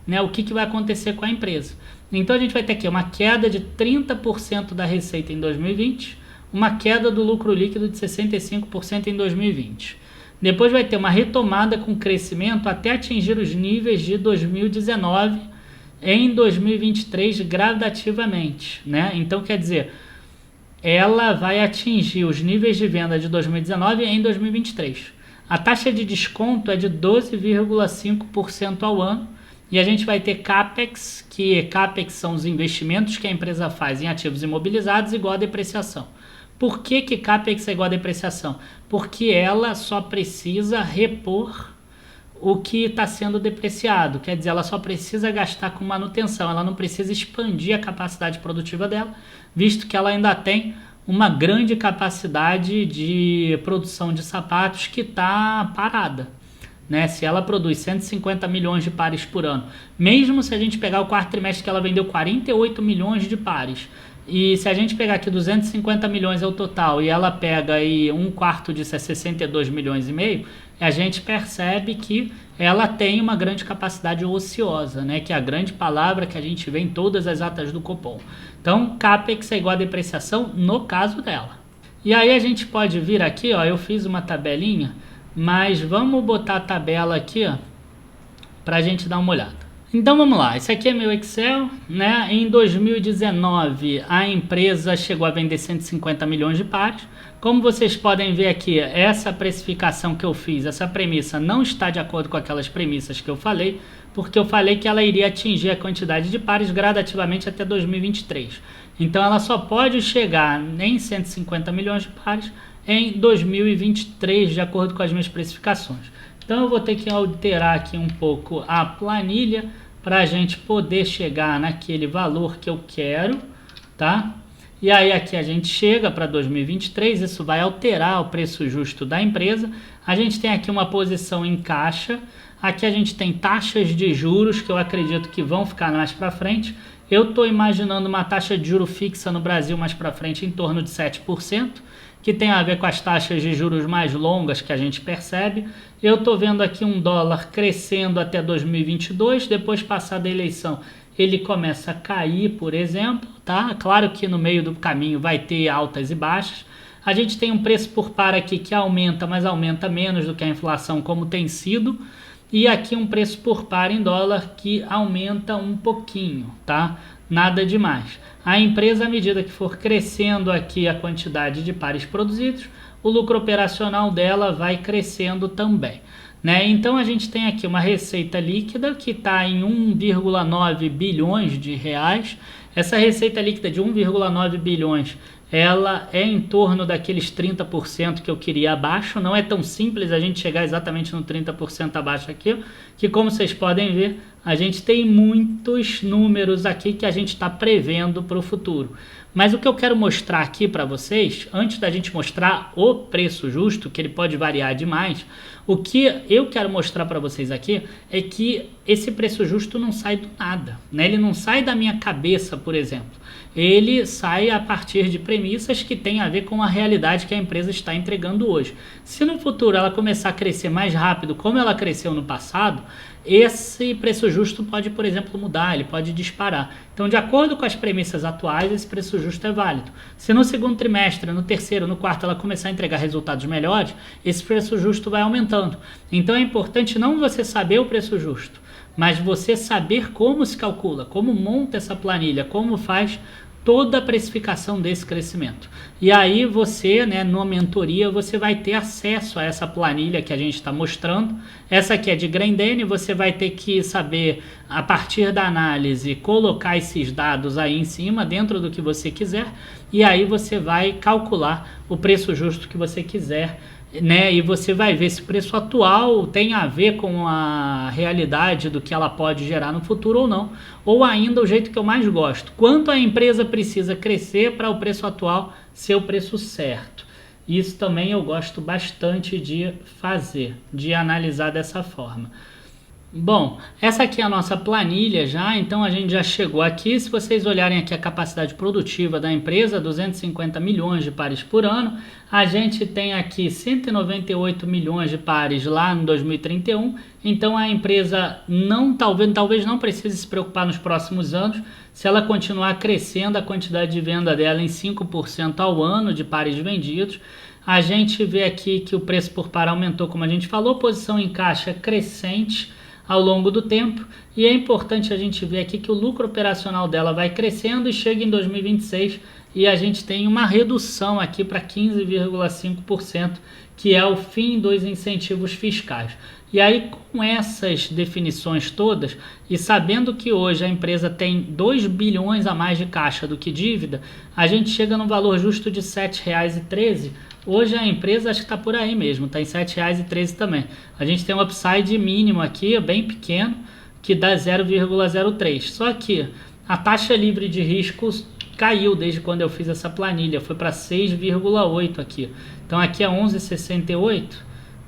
né, o que vai acontecer com a empresa. Então a gente vai ter aqui uma queda de 30% da receita em 2020, uma queda do lucro líquido de 65% em 2020. Depois vai ter uma retomada com crescimento até atingir os níveis de 2019 em 2023 gradativamente, né? Então quer dizer, ela vai atingir os níveis de venda de 2019 em 2023. A taxa de desconto é de 12,5% ao ano, e a gente vai ter CAPEX, que CAPEX são os investimentos que a empresa faz em ativos imobilizados, igual a depreciação. Por que CAPEX é igual a depreciação? Porque ela só precisa repor o que está sendo depreciado, quer dizer, ela só precisa gastar com manutenção, ela não precisa expandir a capacidade produtiva dela, visto que ela ainda tem uma grande capacidade de produção de sapatos que está parada. Né? Se ela produz 150 milhões de pares por ano, mesmo se a gente pegar o quarto trimestre que ela vendeu 48 milhões de pares, e se a gente pegar aqui 250 milhões é o total, e ela pega aí um quarto disso é 62 milhões e meio, a gente percebe que ela tem uma grande capacidade ociosa, né? Que é a grande palavra que a gente vê em todas as atas do Copom. Então, CAPEX é igual a depreciação no caso dela. E aí a gente pode vir aqui, ó, eu fiz uma tabelinha, mas vamos botar a tabela aqui, ó, para a gente dar uma olhada. Então vamos lá, esse aqui é meu Excel, né? Em 2019 a empresa chegou a vender 150 milhões de pares. Como vocês podem ver aqui, essa precificação que eu fiz, essa premissa não está de acordo com aquelas premissas que eu falei, porque eu falei que ela iria atingir a quantidade de pares gradativamente até 2023. Então ela só pode chegar em 150 milhões de pares em 2023, de acordo com as minhas precificações. Então eu vou ter que alterar aqui um pouco a planilha para a gente poder chegar naquele valor que eu quero, tá? E aí aqui a gente chega para 2023, isso vai alterar o preço justo da empresa. A gente tem aqui uma posição em caixa, aqui a gente tem taxas de juros que eu acredito que vão ficar mais para frente. Eu estou imaginando uma taxa de juro fixa no Brasil mais para frente em torno de 7%, que tem a ver com as taxas de juros mais longas que a gente percebe. Eu estou vendo aqui um dólar crescendo até 2022, depois passada a eleição ele começa a cair, por exemplo, tá? Claro que no meio do caminho vai ter altas e baixas. A gente tem um preço por par aqui que aumenta, mas aumenta menos do que a inflação, como tem sido. E aqui um preço por par em dólar que aumenta um pouquinho, tá? Nada demais. A empresa, à medida que for crescendo aqui a quantidade de pares produzidos, o lucro operacional dela vai crescendo também. Né? Então a gente tem aqui uma receita líquida que está em 1,9 bilhões de reais. Essa receita líquida de 1,9 bilhões, ela é em torno daqueles 30% que eu queria abaixo. Não é tão simples a gente chegar exatamente no 30% abaixo aqui, que como vocês podem ver, a gente tem muitos números aqui que a gente está prevendo para o futuro. Mas o que eu quero mostrar aqui para vocês, antes da gente mostrar o preço justo, que ele pode variar demais, o que eu quero mostrar para vocês aqui é que esse preço justo não sai do nada, né? Ele não sai da minha cabeça, por exemplo. Ele sai a partir de premissas que têm a ver com a realidade que a empresa está entregando hoje. Se no futuro ela começar a crescer mais rápido, como ela cresceu no passado, esse preço justo pode, por exemplo, mudar, ele pode disparar. Então, de acordo com as premissas atuais, esse preço justo é válido. Se no segundo trimestre, no terceiro, no quarto, ela começar a entregar resultados melhores, esse preço justo vai aumentando. Então, é importante não você saber o preço justo, mas você saber como se calcula, como monta essa planilha, como faz toda a precificação desse crescimento. E aí você, né, numa mentoria, você vai ter acesso a essa planilha que a gente está mostrando. Essa aqui é de Grendene, você vai ter que saber, a partir da análise, colocar esses dados aí em cima, dentro do que você quiser, e aí você vai calcular o preço justo que você quiser, né? E você vai ver se o preço atual tem a ver com a realidade do que ela pode gerar no futuro ou não, ou ainda o jeito que eu mais gosto, quanto a empresa precisa crescer para o preço atual ser o preço certo. Isso também eu gosto bastante de fazer, de analisar dessa forma. Bom, essa aqui é a nossa planilha já, então a gente já chegou aqui. Se vocês olharem aqui a capacidade produtiva da empresa, 250 milhões de pares por ano, a gente tem aqui 198 milhões de pares lá no 2031, então a empresa talvez não precise se preocupar nos próximos anos, se ela continuar crescendo a quantidade de venda dela em 5% ao ano de pares vendidos. A gente vê aqui que o preço por par aumentou, como a gente falou, posição em caixa crescente ao longo do tempo, e é importante a gente ver aqui que o lucro operacional dela vai crescendo e chega em 2026 e a gente tem uma redução aqui para 15,5%, que é o fim dos incentivos fiscais. E aí, com essas definições todas, e sabendo que hoje a empresa tem 2 bilhões a mais de caixa do que dívida, a gente chega no valor justo de R$ 7,13. Hoje a empresa acho que está por aí mesmo, está em R$ 7,13 também. A gente tem um upside mínimo aqui, bem pequeno, que dá 0,03. Só que a taxa livre de riscos caiu desde quando eu fiz essa planilha, foi para 6,8 aqui. Então aqui é 11,68,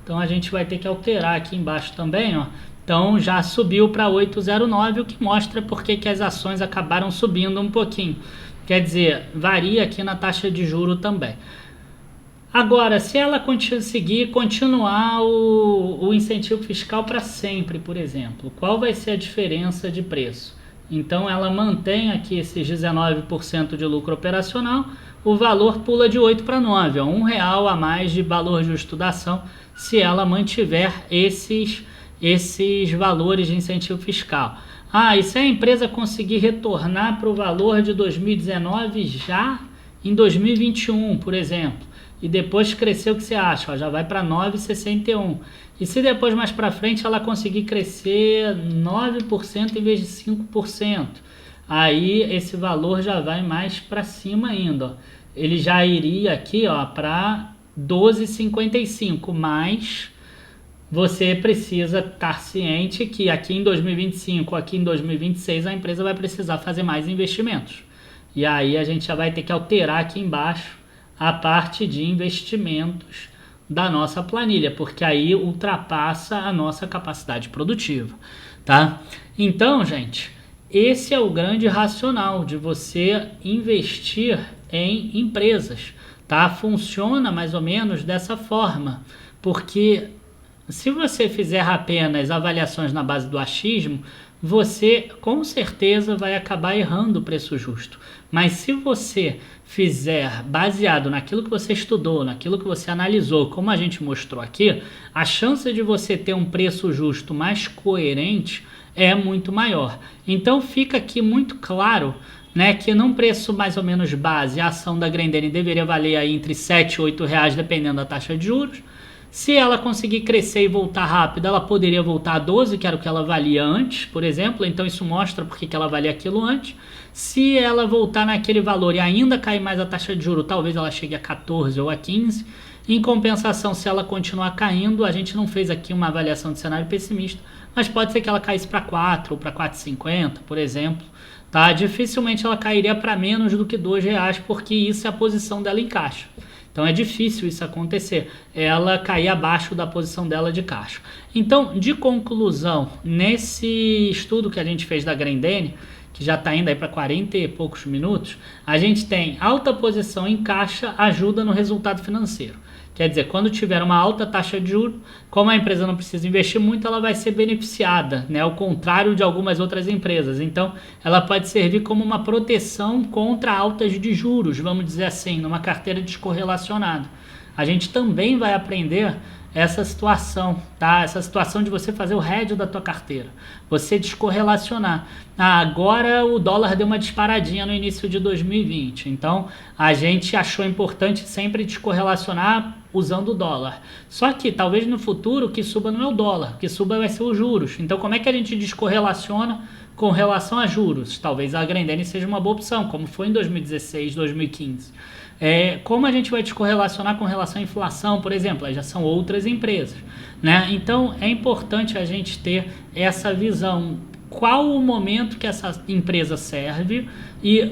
então a gente vai ter que alterar aqui embaixo também, ó. Então já subiu para 8,09, o que mostra porque que as ações acabaram subindo um pouquinho. Quer dizer, varia aqui na taxa de juro também. Agora, se ela continuar o incentivo fiscal para sempre, por exemplo, qual vai ser a diferença de preço? Então ela mantém aqui esses 19% de lucro operacional, o valor pula de 8 para 9, ó, R$1 a mais de valor justo da ação, se ela mantiver esses valores de incentivo fiscal. E se a empresa conseguir retornar para o valor de 2019 já em 2021, por exemplo, e depois crescer, o que você acha? Já vai para 9,61. E se depois mais para frente ela conseguir crescer 9% em vez de 5%, aí esse valor já vai mais para cima ainda. Ó. Ele já iria aqui para 12,55, mas você precisa estar ciente que aqui em 2025, aqui em 2026, a empresa vai precisar fazer mais investimentos. E aí a gente já vai ter que alterar aqui embaixo a parte de investimentos da nossa planilha, porque aí ultrapassa a nossa capacidade produtiva, tá? Então, gente, esse é o grande racional de você investir em empresas, tá? Funciona mais ou menos dessa forma, porque se você fizer apenas avaliações na base do achismo, você com certeza vai acabar errando o preço justo. Mas se você fizer baseado naquilo que você estudou, naquilo que você analisou, como a gente mostrou aqui, a chance de você ter um preço justo mais coerente é muito maior. Então fica aqui muito claro, né, que num preço mais ou menos base, a ação da Grendene deveria valer aí entre 7 e 8 reais, dependendo da taxa de juros. Se ela conseguir crescer e voltar rápido, ela poderia voltar a 12, que era o que ela valia antes, por exemplo. Então isso mostra porque que ela valia aquilo antes. Se ela voltar naquele valor e ainda cair mais a taxa de juros, talvez ela chegue a 14 ou a 15. Em compensação, se ela continuar caindo, a gente não fez aqui uma avaliação de cenário pessimista, mas pode ser que ela caísse para 4 ou para 4,50, por exemplo. Tá? Dificilmente ela cairia para menos do que R$2, porque isso é a posição dela em caixa. Então é difícil isso acontecer, ela cair abaixo da posição dela de caixa. Então, de conclusão, nesse estudo que a gente fez da Grendene, que já está indo aí para 40 e poucos minutos, a gente tem alta posição em caixa ajuda no resultado financeiro. Quer dizer, quando tiver uma alta taxa de juros, como a empresa não precisa investir muito, ela vai ser beneficiada, né? Ao contrário de algumas outras empresas. Então, ela pode servir como uma proteção contra altas de juros, vamos dizer assim, numa carteira descorrelacionada. A gente também vai aprender essa situação, tá? Essa situação de você fazer o hedge da tua carteira, você descorrelacionar. Agora o dólar deu uma disparadinha no início de 2020, então a gente achou importante sempre descorrelacionar usando o dólar. Só que talvez no futuro o que suba não é o dólar, o que suba vai ser os juros. Então como é que a gente descorrelaciona com relação a juros? Talvez a Grendene seja uma boa opção, como foi em 2016, 2015. Como a gente vai descorrelacionar com relação à inflação, por exemplo, aí já são outras empresas, né? Então é importante a gente ter essa visão, qual o momento que essa empresa serve e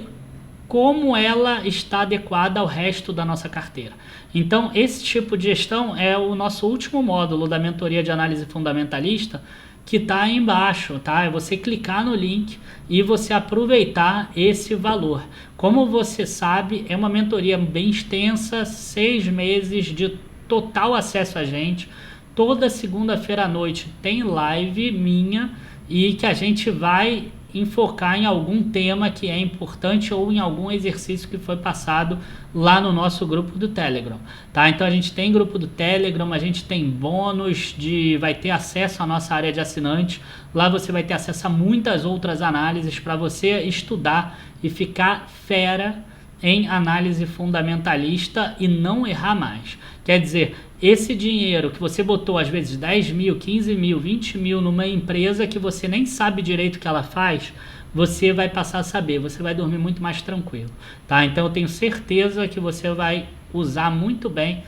como ela está adequada ao resto da nossa carteira. Então esse tipo de gestão é o nosso último módulo da mentoria de análise fundamentalista, que está aí embaixo, tá? É você clicar no link e você aproveitar esse valor. Como você sabe, é uma mentoria bem extensa, 6 meses de total acesso a gente. Toda segunda-feira à noite tem live minha e que a gente vai enfocar em algum tema que é importante ou em algum exercício que foi passado lá no nosso grupo do Telegram, tá? Então a gente tem grupo do Telegram, a gente tem bônus, vai ter acesso à nossa área de assinante, lá você vai ter acesso a muitas outras análises para você estudar e ficar fera em análise fundamentalista e não errar mais. Quer dizer, esse dinheiro que você botou às vezes 10 mil, 15 mil, 20 mil numa empresa que você nem sabe direito o que ela faz, você vai passar a saber, você vai dormir muito mais tranquilo, tá? Então eu tenho certeza que você vai usar muito bem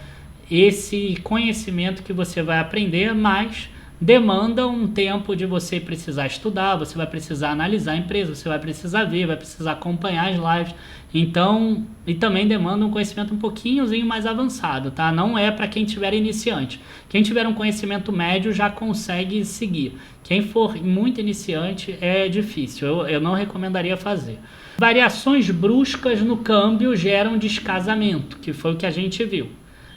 esse conhecimento que você vai aprender, mas demanda um tempo de você precisar estudar, você vai precisar analisar a empresa, você vai precisar ver, vai precisar acompanhar as lives. Então, e também demanda um conhecimento um pouquinhozinho mais avançado, tá? Não é para quem tiver iniciante. Quem tiver um conhecimento médio já consegue seguir. Quem for muito iniciante é difícil, eu não recomendaria fazer. Variações bruscas no câmbio geram descasamento, que foi o que a gente viu.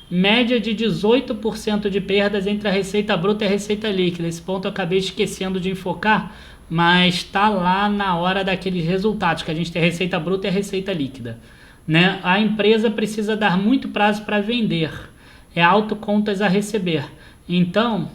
Média de 18% de perdas entre a receita bruta e a receita líquida. Esse ponto eu acabei esquecendo de enfocar, mas está lá na hora daqueles resultados, que a gente tem a receita bruta e a receita líquida, né? A empresa precisa dar muito prazo para vender, é autocontas a receber. Então,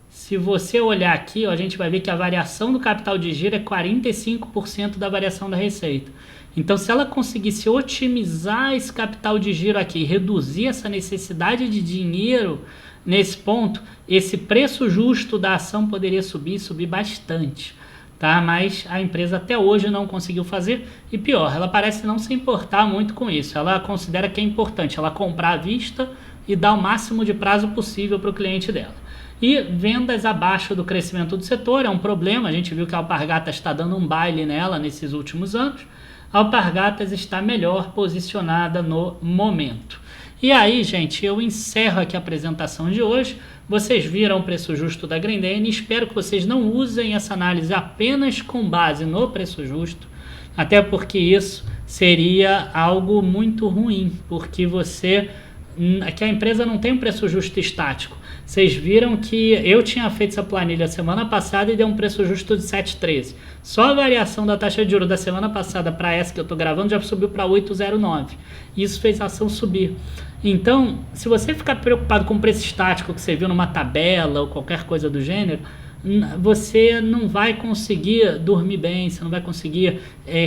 se você olhar aqui, ó, a gente vai ver que a variação do capital de giro é 45% da variação da receita. Então, se ela conseguisse otimizar esse capital de giro aqui, reduzir essa necessidade de dinheiro nesse ponto, esse preço justo da ação poderia subir bastante, tá? Mas a empresa até hoje não conseguiu fazer, e pior, ela parece não se importar muito com isso. Ela considera que é importante ela comprar à vista e dar o máximo de prazo possível para o cliente dela. E vendas abaixo do crescimento do setor é um problema. A gente viu que a Alpargatas está dando um baile nela nesses últimos anos. A Alpargatas está melhor posicionada no momento. E aí, gente, eu encerro aqui a apresentação de hoje. Vocês viram o preço justo da Grendene. Espero que vocês não usem essa análise apenas com base no preço justo, até porque isso seria algo muito ruim, porque que a empresa não tem um preço justo estático. Vocês viram que eu tinha feito essa planilha semana passada e deu um preço justo de 7,13. Só a variação da taxa de juros da semana passada para essa que eu estou gravando já subiu para 8,09. Isso fez a ação subir. Então, se você ficar preocupado com o preço estático que você viu numa tabela ou qualquer coisa do gênero, você não vai conseguir dormir bem, você não vai conseguir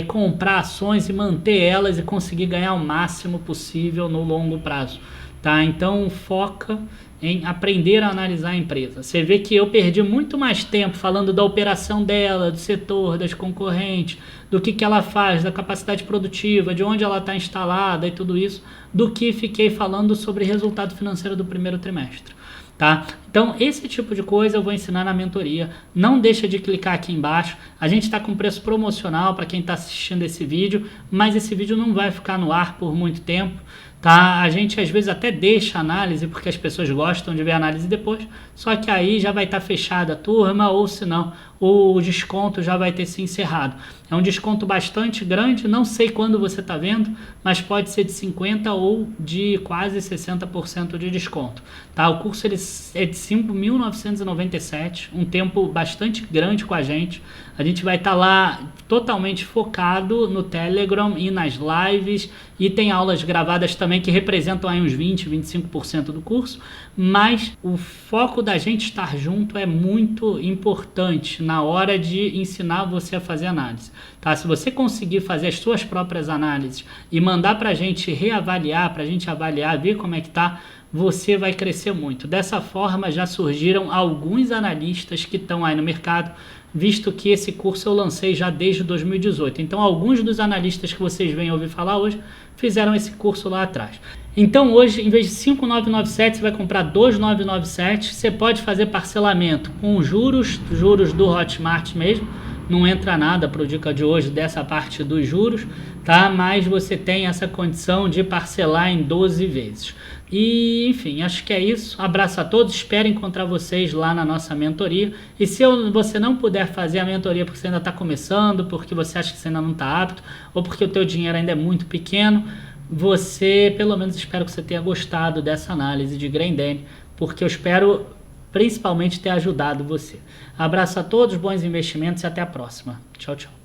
comprar ações e manter elas e conseguir ganhar o máximo possível no longo prazo, tá? Então foca em aprender a analisar a empresa. Você vê que eu perdi muito mais tempo falando da operação dela, do setor, das concorrentes, do que ela faz, da capacidade produtiva, de onde ela está instalada e tudo isso, do que fiquei falando sobre resultado financeiro do primeiro trimestre. Tá? Então, esse tipo de coisa eu vou ensinar na mentoria. Não deixa de clicar aqui embaixo. A gente está com preço promocional para quem está assistindo esse vídeo, mas esse vídeo não vai ficar no ar por muito tempo. Tá? A gente às vezes até deixa a análise porque as pessoas gostam de ver a análise depois, só que aí já vai estar fechada a turma, ou se não, o desconto já vai ter se encerrado. É um desconto bastante grande, não sei quando você está vendo, mas pode ser de 50% ou de quase 60% de desconto. Tá? O curso ele é de 5.997, um tempo bastante grande com a gente. A gente vai estar lá totalmente focado no Telegram e nas lives, e tem aulas gravadas também que representam aí uns 20, 25% do curso, mas o foco da gente estar junto é muito importante na hora de ensinar você a fazer análise. Tá? Se você conseguir fazer as suas próprias análises e mandar para a gente reavaliar, para a gente avaliar, ver como é que tá, você vai crescer muito. Dessa forma já surgiram alguns analistas que estão aí no mercado, visto que esse curso eu lancei já desde 2018. Então alguns dos analistas que vocês vêm ouvir falar hoje fizeram esse curso lá atrás. Então hoje, em vez de 5.997, você vai comprar 2.997. Você pode fazer parcelamento com juros do Hotmart mesmo. Não entra nada para o dica de hoje dessa parte dos juros, tá? Mas você tem essa condição de parcelar em 12 vezes. E, enfim, acho que é isso. Abraço a todos, espero encontrar vocês lá na nossa mentoria. E se você não puder fazer a mentoria porque você ainda está começando, porque você acha que você ainda não está apto, ou porque o teu dinheiro ainda é muito pequeno, pelo menos espero que você tenha gostado dessa análise de Grendene, porque eu espero principalmente ter ajudado você. Abraço a todos, bons investimentos e até a próxima. Tchau, tchau.